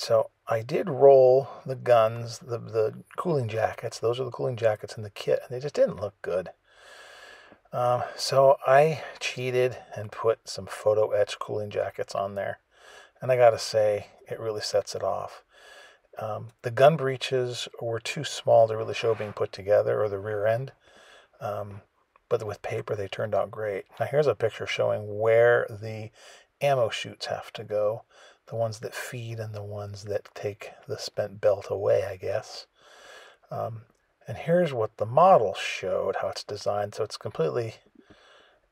so I did roll the guns, the cooling jackets. Those are the cooling jackets in the kit, and they just didn't look good. So I cheated and put some photo etch cooling jackets on there. And I gotta say, it really sets it off. The gun breeches were too small to really show being put together, or the rear end. But with paper, they turned out great. Now here's a picture showing where the ammo chutes have to go. The ones that feed and the ones that take the spent belt away, I guess. And here's what the model showed, how it's designed. So it's completely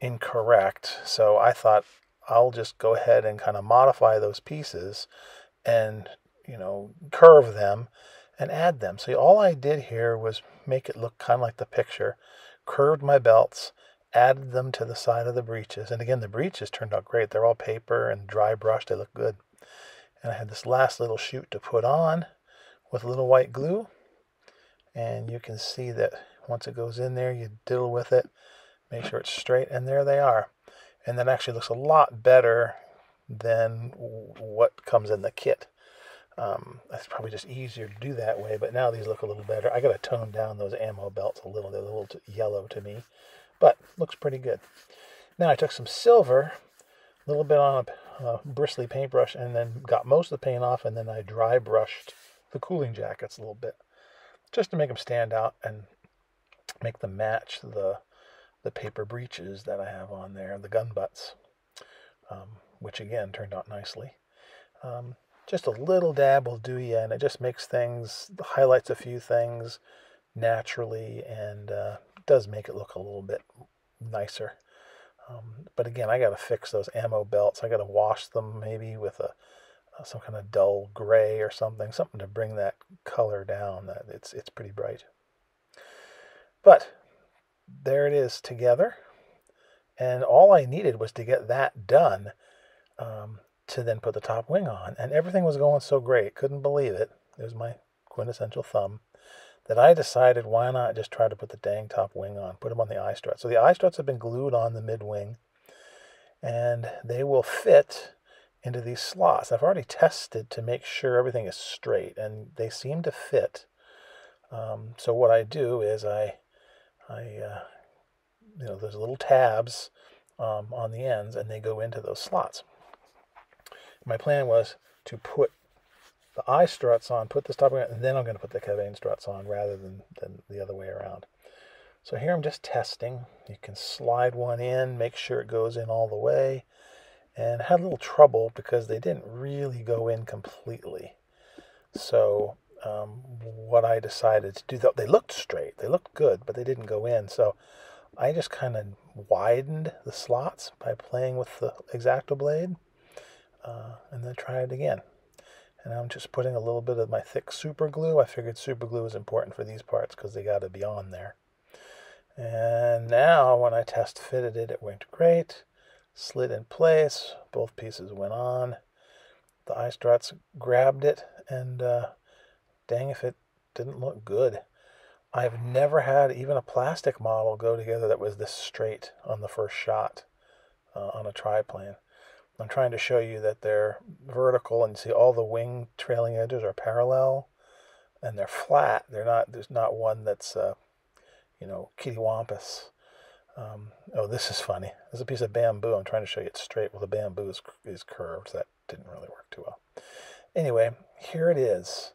incorrect. So I thought I'll just go ahead and kind of modify those pieces and, curve them and add them. So all I did here was make it look kind of like the picture, curved my belts, added them to the side of the breeches. And again, the breeches turned out great. They're all paper and dry brushed. They look good. And I had this last little chute to put on with a little white glue. And you can see that once it goes in there, you diddle with it, make sure it's straight, and there they are. And that actually looks a lot better than what comes in the kit. It's probably just easier to do that way, but now these look a little better. I got to tone down those ammo belts a little. They're a little yellow to me, but looks pretty good. Now I took some silver, a little bit on a bristly paintbrush, and then got most of the paint off, and then I dry brushed the cooling jackets a little bit, just to make them stand out and make them match the paper breeches that I have on there, the gun butts, which again turned out nicely. Just a little dab will do you, and it just makes things, highlights a few things naturally, and does make it look a little bit nicer. But again, I got to fix those ammo belts. I got to wash them maybe with some kind of dull gray or something to bring that color down. That it's pretty bright. But there it is together, and all I needed was to get that done to then put the top wing on, and everything was going so great. Couldn't believe it. There's my quintessential thumb. That I decided, why not just try to put the dang top wing on, put them on the eye struts. So the eye struts have been glued on the mid-wing, and they will fit into these slots. I've already tested to make sure everything is straight, and they seem to fit. So what I do is there's little tabs on the ends, and they go into those slots. My plan was to put the eye struts on, put this top wing on, and then I'm going to put the cabane struts on rather than the other way around. So here I'm just testing. You can slide one in, make sure it goes in all the way, and had a little trouble because they didn't really go in completely. So what I decided to do, they looked straight, they looked good, but they didn't go in. So I just kind of widened the slots by playing with the X-Acto blade, and then try it again. And I'm just putting a little bit of my thick super glue. I figured super glue is important for these parts because they got to be on there. And now when I test fitted it, it went great. Slid in place. Both pieces went on. The eye struts grabbed it, and dang if it didn't look good. I've never had even a plastic model go together that was this straight on the first shot on a triplane. I'm trying to show you that they're vertical, and see all the wing trailing edges are parallel, and they're flat. There's not one that's, kittywampus. Oh, this is funny. There's a piece of bamboo. I'm trying to show you it's straight. Well, the bamboo is curved. That didn't really work too well. Anyway, here it is.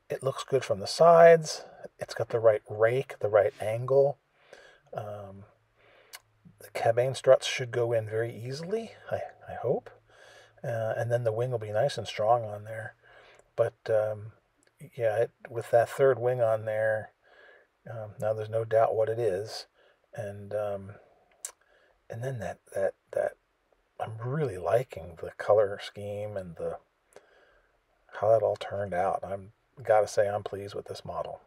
It looks good from the sides. It's got the right rake, the right angle. The cabane struts should go in very easily, I hope. And then the wing will be nice and strong on there. But, with that third wing on there, now there's no doubt what it is. And then that I'm really liking the color scheme and how that all turned out. Gotta say I'm pleased with this model.